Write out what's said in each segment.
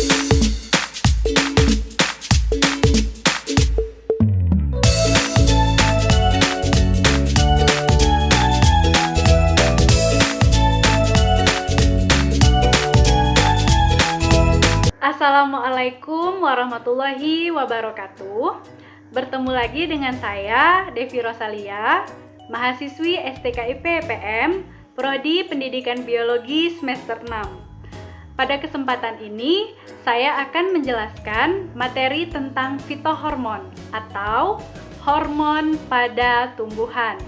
Assalamualaikum warahmatullahi wabarakatuh. Bertemu lagi dengan saya, Devi Rosalia, mahasiswi STKIP PM, Prodi Pendidikan Biologi semester 6. Pada kesempatan ini, saya akan menjelaskan materi tentang fitohormon atau hormon pada tumbuhan.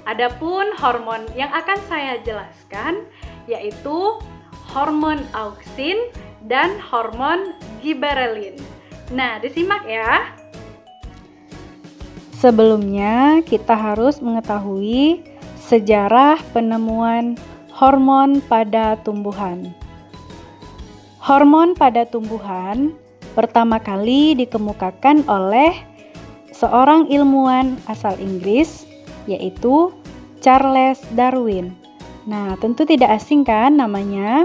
Adapun hormon yang akan saya jelaskan yaitu hormon auksin dan hormon giberelin. Nah, disimak ya. Sebelumnya, kita harus mengetahui sejarah penemuan hormon pada tumbuhan. Hormon pada tumbuhan pertama kali dikemukakan oleh seorang ilmuwan asal Inggris, yaitu Charles Darwin. Nah, tentu tidak asing kan namanya?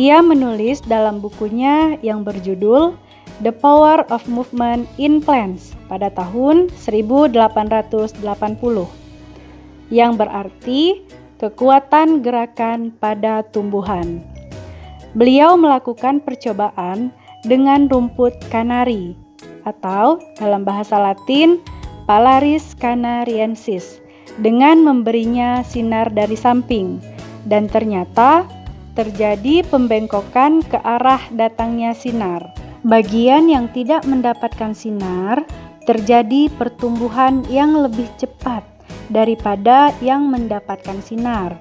Ia menulis dalam bukunya yang berjudul The Power of Movement in Plants pada tahun 1880, yang berarti kekuatan gerakan pada tumbuhan. Beliau melakukan percobaan dengan rumput kanari atau dalam bahasa Latin Phalaris canariensis dengan memberinya sinar dari samping, dan ternyata terjadi pembengkokan ke arah datangnya sinar. Bagian yang tidak mendapatkan sinar terjadi pertumbuhan yang lebih cepat daripada yang mendapatkan sinar.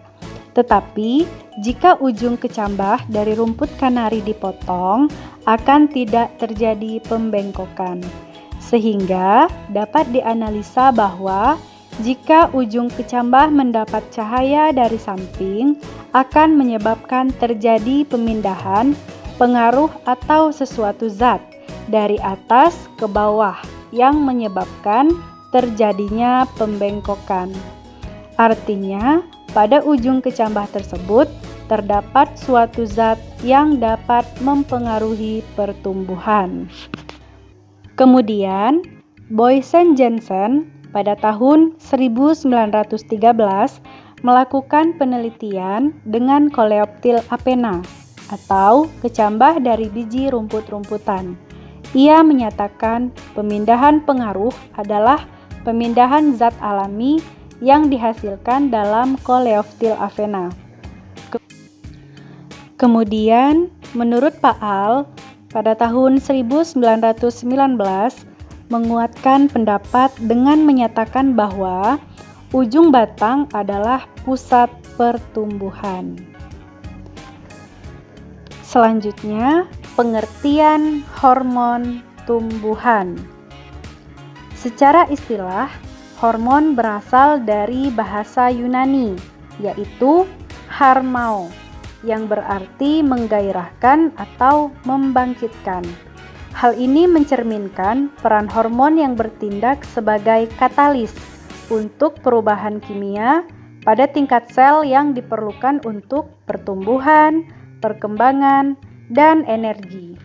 Tetapi jika ujung kecambah dari rumput kanari dipotong, akan tidak terjadi pembengkokan. Sehingga dapat dianalisa bahwa jika ujung kecambah mendapat cahaya dari samping, akan menyebabkan terjadi pemindahan, pengaruh atau sesuatu zat dari atas ke bawah yang menyebabkan terjadinya pembengkokan. Artinya, pada ujung kecambah tersebut terdapat suatu zat yang dapat mempengaruhi pertumbuhan. Kemudian, Boysen-Jensen pada tahun 1913 melakukan penelitian dengan Coleoptile apena atau kecambah dari biji rumput-rumputan. Ia menyatakan pemindahan pengaruh adalah pemindahan zat alami yang dihasilkan dalam Coleoptile apena. Kemudian, menurut Pak Al, pada tahun 1919 menguatkan pendapat dengan menyatakan bahwa ujung batang adalah pusat pertumbuhan. Selanjutnya, pengertian hormon tumbuhan. Secara istilah, hormon berasal dari bahasa Yunani, yaitu harmao, yang berarti menggairahkan atau membangkitkan. Hal ini mencerminkan peran hormon yang bertindak sebagai katalis untuk perubahan kimia pada tingkat sel yang diperlukan untuk pertumbuhan, perkembangan, dan energi.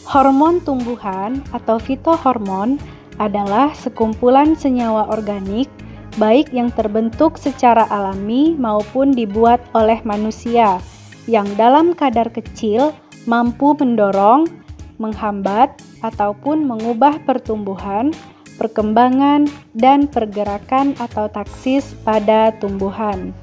Hormon tumbuhan atau fitohormon adalah sekumpulan senyawa organik baik yang terbentuk secara alami maupun dibuat oleh manusia yang dalam kadar kecil mampu mendorong, menghambat, ataupun mengubah pertumbuhan, perkembangan, dan pergerakan atau taksis pada tumbuhan.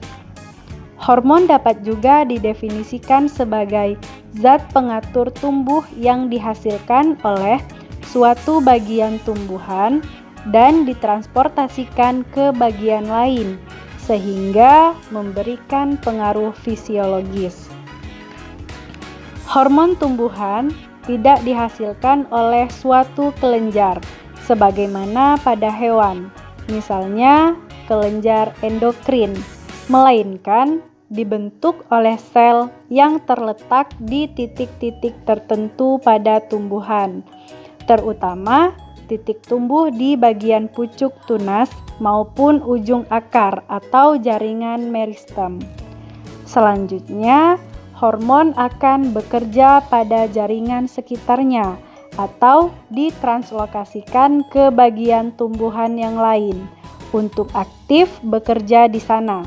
Hormon dapat juga didefinisikan sebagai zat pengatur tumbuh yang dihasilkan oleh suatu bagian tumbuhan dan ditransportasikan ke bagian lain, sehingga memberikan pengaruh fisiologis. Hormon tumbuhan tidak dihasilkan oleh suatu kelenjar, sebagaimana pada hewan, misalnya kelenjar endokrin, melainkan dibentuk oleh sel yang terletak di titik-titik tertentu pada tumbuhan, terutama titik tumbuh di bagian pucuk tunas maupun ujung akar atau jaringan meristem. Selanjutnya, hormon akan bekerja pada jaringan sekitarnya atau ditranslokasikan ke bagian tumbuhan yang lain untuk aktif bekerja di sana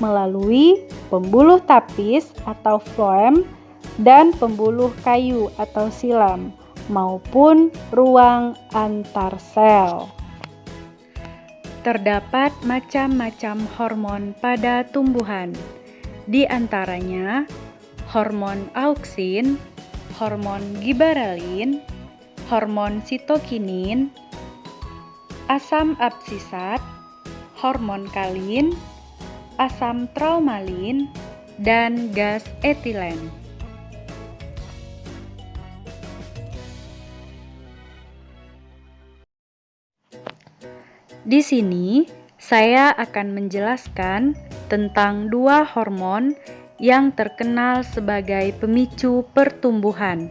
melalui pembuluh tapis atau floem dan pembuluh kayu atau silam maupun ruang antar sel. Terdapat macam-macam hormon pada tumbuhan, di antaranya hormon auksin, hormon giberelin, hormon sitokinin, asam absisat, hormon kalin, asam traumalin, dan gas etilen. Di sini, saya akan menjelaskan tentang dua hormon yang terkenal sebagai pemicu pertumbuhan,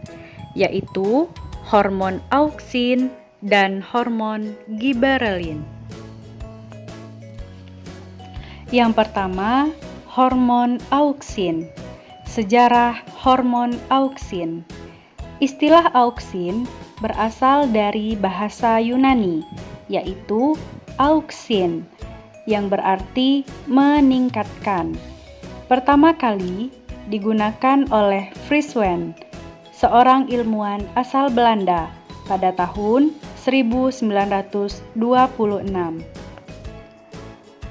yaitu hormon auksin dan hormon giberelin. Yang pertama, hormon auksin. Sejarah hormon auksin. Istilah auksin berasal dari bahasa Yunani, yaitu auksin, yang berarti meningkatkan. Pertama kali digunakan oleh Frieswend, seorang ilmuwan asal Belanda pada tahun 1926.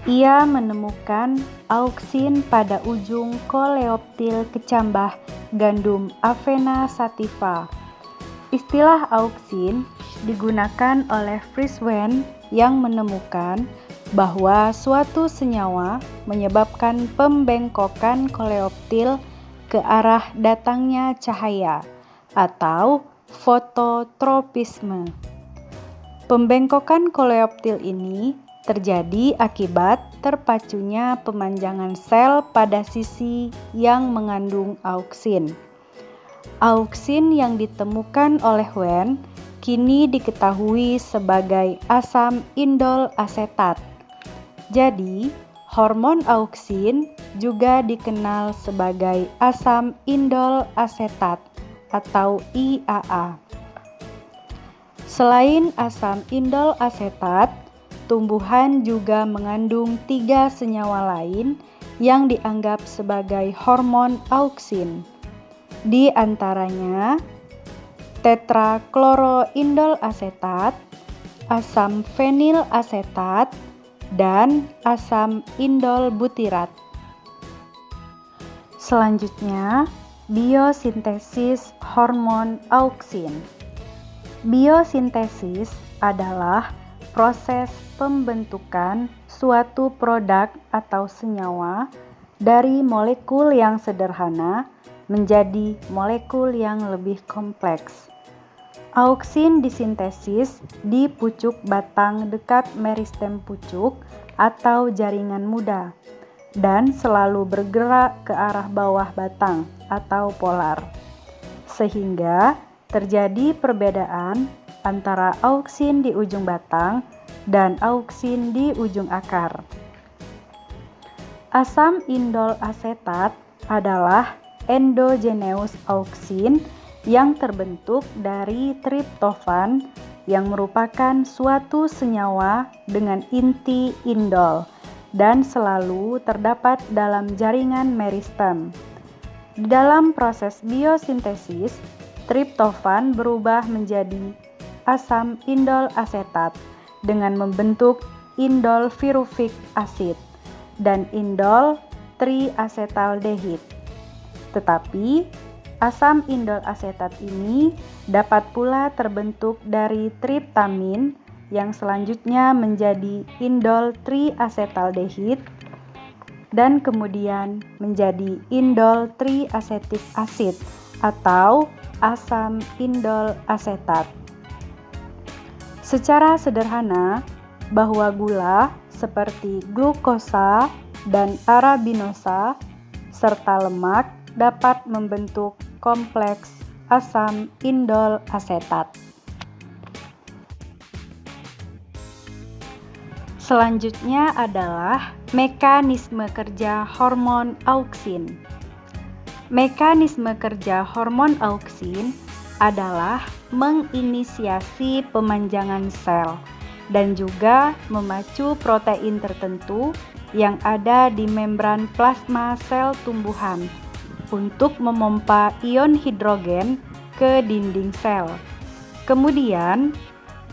Ia menemukan auksin pada ujung koleoptil kecambah gandum Avena sativa. Istilah auksin digunakan oleh Frieswend yang menemukan bahwa suatu senyawa menyebabkan pembengkokan koleoptil ke arah datangnya cahaya atau fototropisme. Pembengkokan koleoptil ini terjadi akibat terpacunya pemanjangan sel pada sisi yang mengandung auksin. Auksin yang ditemukan oleh Wen kini diketahui sebagai asam indol asetat. Jadi, hormon auksin juga dikenal sebagai asam indol asetat atau IAA. Selain asam indol asetat, tumbuhan juga mengandung 3 senyawa lain yang dianggap sebagai hormon auksin. Di antaranya tetrakloroindol asetat, asam fenil asetat, dan asam indol butirat. Selanjutnya, biosintesis hormon auksin. Biosintesis adalah proses pembentukan suatu produk atau senyawa dari molekul yang sederhana menjadi molekul yang lebih kompleks. Auksin disintesis di pucuk batang dekat meristem pucuk atau jaringan muda dan selalu bergerak ke arah bawah batang atau polar, sehingga terjadi perbedaan antara auksin di ujung batang dan auksin di ujung akar. Asam indol asetat adalah endogenous auksin yang terbentuk dari triptofan yang merupakan suatu senyawa dengan inti indol dan selalu terdapat dalam jaringan meristem. Di dalam proses biosintesis, triptofan berubah menjadi asam indol asetat dengan membentuk indol pyruvic acid dan indol triacetaldehid. Tetapi asam indol asetat ini dapat pula terbentuk dari triptamin yang selanjutnya menjadi indol triacetaldehid dan kemudian menjadi indol triacetic acid atau asam indol asetat. Secara sederhana, bahwa gula seperti glukosa dan arabinosa serta lemak dapat membentuk kompleks asam indol asetat. Selanjutnya adalah mekanisme kerja hormon auksin. Mekanisme kerja hormon auksin adalah menginisiasi pemanjangan sel dan juga memacu protein tertentu yang ada di membran plasma sel tumbuhan untuk memompa ion hidrogen ke dinding sel. Kemudian,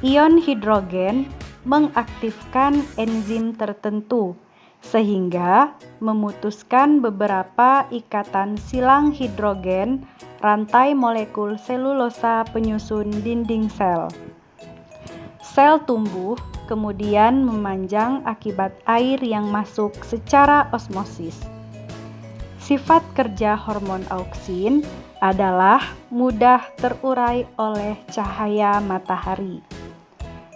ion hidrogen mengaktifkan enzim tertentu sehingga memutuskan beberapa ikatan silang hidrogen rantai molekul selulosa penyusun dinding sel. Sel tumbuh kemudian memanjang akibat air yang masuk secara osmosis. Sifat kerja hormon auksin adalah mudah terurai oleh cahaya matahari,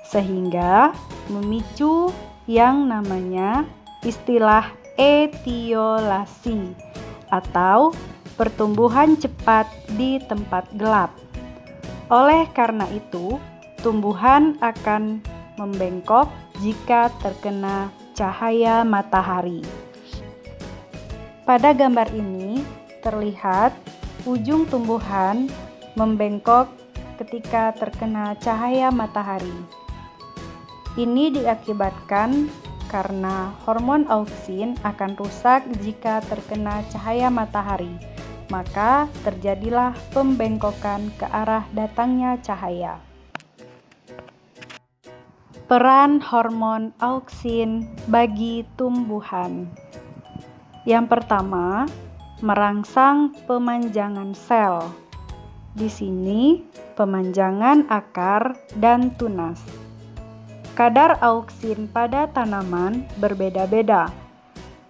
sehingga memicu yang namanya istilah etiolasi atau pertumbuhan cepat di tempat gelap. Oleh karena itu, tumbuhan akan membengkok jika terkena cahaya matahari. Pada gambar ini terlihat ujung tumbuhan membengkok ketika terkena cahaya matahari. Ini diakibatkan karena hormon auksin akan rusak jika terkena cahaya matahari, maka terjadilah pembengkokan ke arah datangnya cahaya. Peran hormon auksin bagi tumbuhan. Yang pertama, merangsang pemanjangan sel. Di sini, pemanjangan akar dan tunas. Kadar auksin pada tanaman berbeda-beda.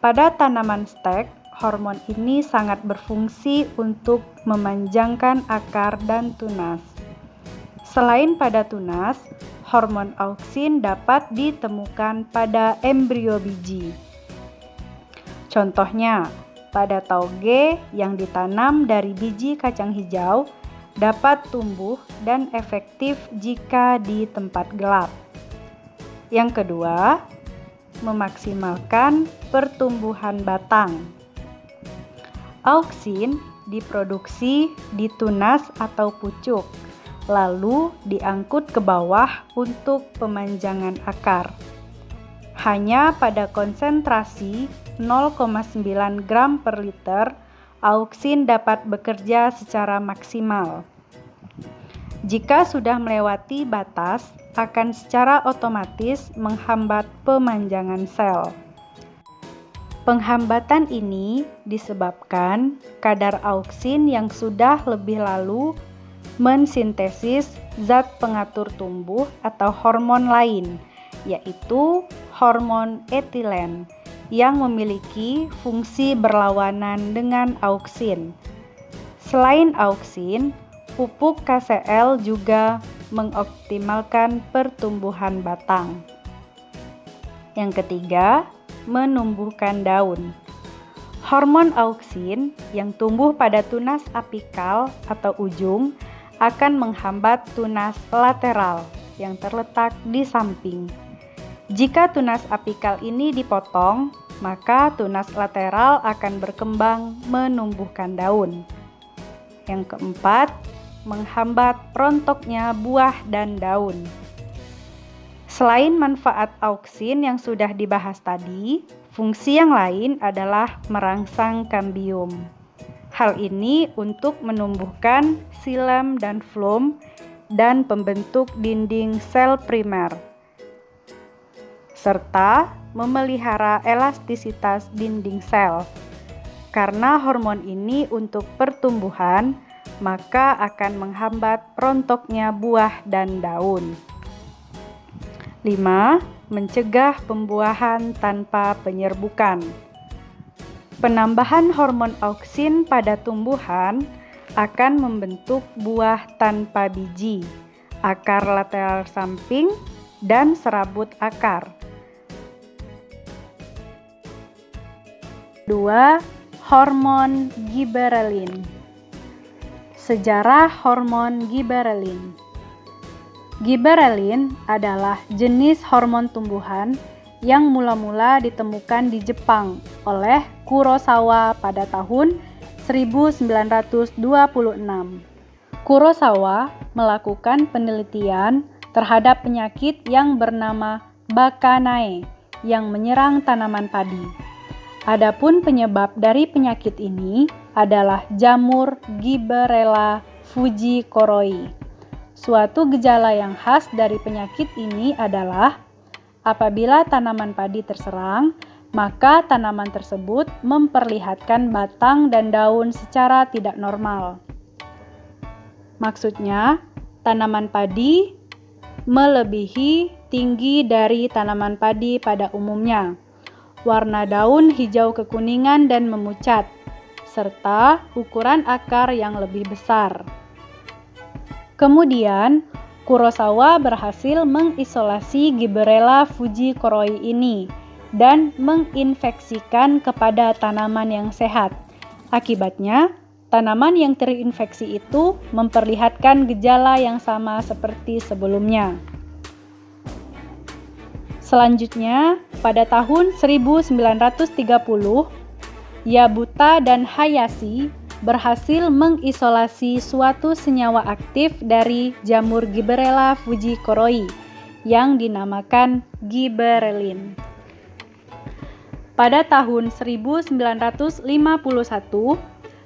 Pada tanaman stek, hormon ini sangat berfungsi untuk memanjangkan akar dan tunas. Selain pada tunas, hormon auksin dapat ditemukan pada embrio biji. Contohnya, pada tauge yang ditanam dari biji kacang hijau dapat tumbuh dan efektif jika di tempat gelap. Yang kedua, memaksimalkan pertumbuhan batang. Auksin diproduksi di tunas atau pucuk, lalu diangkut ke bawah untuk pemanjangan akar. Hanya pada konsentrasi 0,9 gram per liter, auksin dapat bekerja secara maksimal. Jika sudah melewati batas, akan secara otomatis menghambat pemanjangan sel. Penghambatan ini disebabkan kadar auksin yang sudah lebih lalu mensintesis zat pengatur tumbuh atau hormon lain, yaitu hormon etilen yang memiliki fungsi berlawanan dengan auksin. Selain auksin, pupuk KCl juga mengoptimalkan pertumbuhan batang. Yang ketiga, menumbuhkan daun. Hormon auksin yang tumbuh pada tunas apikal atau ujung akan menghambat tunas lateral yang terletak di samping. Jika tunas apikal ini dipotong, maka tunas lateral akan berkembang menumbuhkan daun. Yang keempat, menghambat rontoknya buah dan daun. Selain manfaat auksin yang sudah dibahas tadi, fungsi yang lain adalah merangsang kambium. Hal ini untuk menumbuhkan xilem dan floem dan pembentuk dinding sel primer, serta memelihara elastisitas dinding sel. Karena hormon ini untuk pertumbuhan, maka akan menghambat rontoknya buah dan daun. 5. Mencegah pembuahan tanpa penyerbukan. Penambahan hormon auksin pada tumbuhan akan membentuk buah tanpa biji, akar lateral samping, dan serabut akar. 2. Hormon giberelin. Sejarah hormon giberelin. Giberelin adalah jenis hormon tumbuhan yang mula-mula ditemukan di Jepang oleh Kurosawa pada tahun 1926. Kurosawa melakukan penelitian terhadap penyakit yang bernama Bakanae yang menyerang tanaman padi. Adapun penyebab dari penyakit ini adalah jamur Gibberella fujikoroi. Suatu gejala yang khas dari penyakit ini adalah apabila tanaman padi terserang, maka tanaman tersebut memperlihatkan batang dan daun secara tidak normal. Maksudnya, tanaman padi melebihi tinggi dari tanaman padi pada umumnya. Warna daun hijau kekuningan dan memucat, serta ukuran akar yang lebih besar. Kemudian, Kurosawa berhasil mengisolasi Gibberella fujikoroi ini dan menginfeksikan kepada tanaman yang sehat. Akibatnya, tanaman yang terinfeksi itu memperlihatkan gejala yang sama seperti sebelumnya. Selanjutnya, pada tahun 1930, Yabuta dan Hayashi berhasil mengisolasi suatu senyawa aktif dari jamur Gibberella fujikoroi yang dinamakan gibberellin. Pada tahun 1951,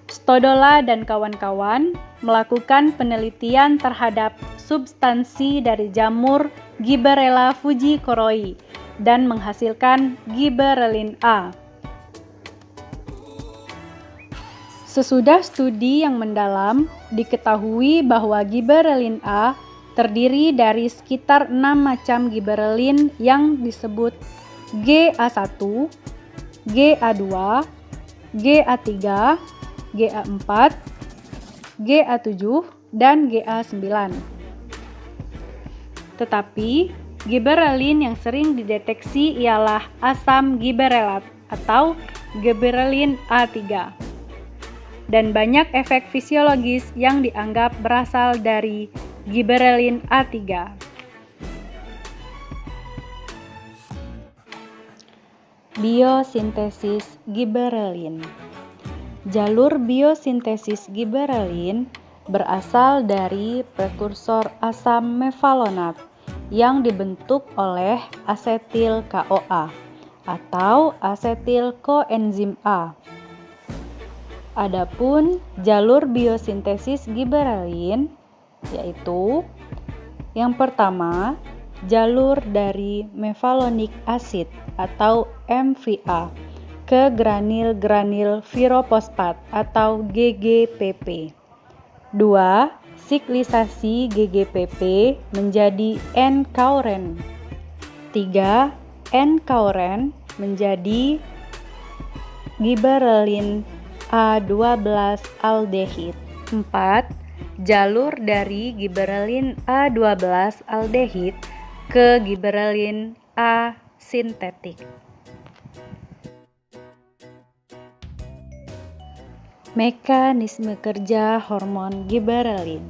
Stodola dan kawan-kawan melakukan penelitian terhadap substansi dari jamur Gibberella fujikoroi dan menghasilkan gibberellin A. Sesudah studi yang mendalam, diketahui bahwa gibberellin A terdiri dari sekitar 6 macam gibberellin yang disebut GA1, GA2, GA3, GA4, GA7, dan GA9. Tetapi, gibberellin yang sering dideteksi ialah asam gibberellat atau gibberellin A3. Dan banyak efek fisiologis yang dianggap berasal dari gibberellin A3. Biosintesis gibberellin. Jalur biosintesis gibberellin berasal dari prekursor asam mevalonat yang dibentuk oleh asetil CoA atau asetil koenzim A. Adapun jalur biosintesis gibberellin yaitu yang pertama, jalur dari mevalonic acid atau MVA ke granil-granil viroposfat atau GGPP. 2. Siklisasi GGPP menjadi N-kauren. 3. N-kauren menjadi gibberellin A12 aldehid. 4. Jalur dari gibberellin A12 aldehid ke gibberellin A sintetik. Mekanisme kerja hormon gibberellin.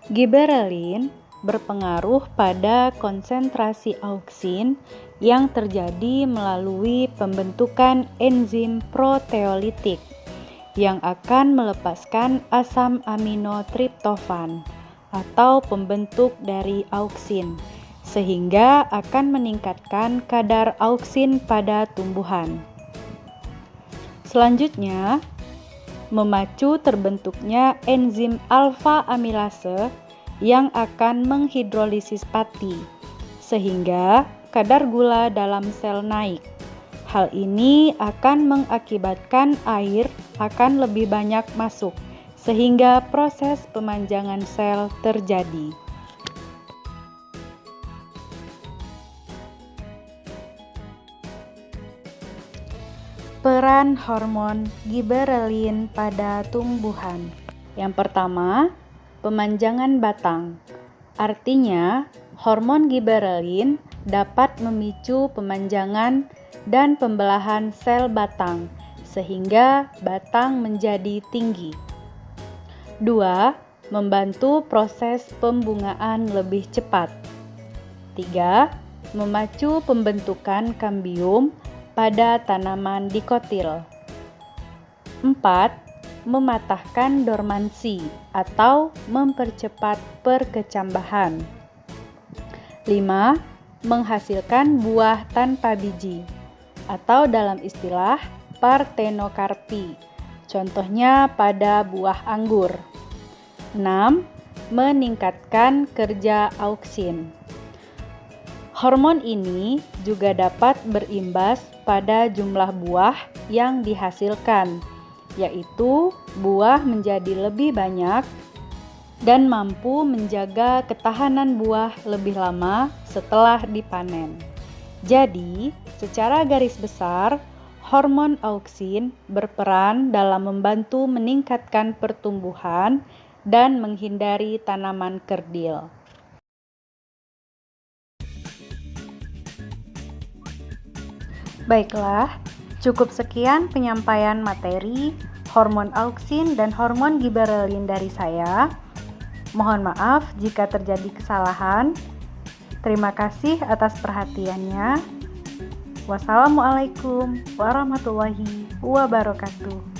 Gibberellin berpengaruh pada konsentrasi auksin yang terjadi melalui pembentukan enzim proteolitik yang akan melepaskan asam amino triptofan atau pembentuk dari auksin, sehingga akan meningkatkan kadar auksin pada tumbuhan. Selanjutnya, memacu terbentuknya enzim alfa amilase yang akan menghidrolisis pati, sehingga kadar gula dalam sel naik. Hal ini akan mengakibatkan air akan lebih banyak masuk, sehingga proses pemanjangan sel terjadi. Peran hormon gibberellin pada tumbuhan. Yang pertama, pemanjangan batang. Artinya, hormon gibberellin dapat memicu pemanjangan dan pembelahan sel batang sehingga batang menjadi tinggi. 2. Membantu proses pembungaan lebih cepat. 3. Memacu pembentukan kambium pada tanaman dikotil. 4. mematahkan dormansi atau mempercepat perkecambahan. 5. Menghasilkan buah tanpa biji atau dalam istilah partenokarpi. Contohnya pada buah anggur. 6. Meningkatkan kerja auksin. Hormon ini juga dapat berimbas pada jumlah buah yang dihasilkan, yaitu buah menjadi lebih banyak dan mampu menjaga ketahanan buah lebih lama setelah dipanen. Jadi, secara garis besar, hormon auksin berperan dalam membantu meningkatkan pertumbuhan dan menghindari tanaman kerdil. Baiklah, cukup sekian penyampaian materi hormon auksin dan hormon giberelin dari saya. Mohon maaf jika terjadi kesalahan. Terima kasih atas perhatiannya. Wassalamualaikum warahmatullahi wabarakatuh.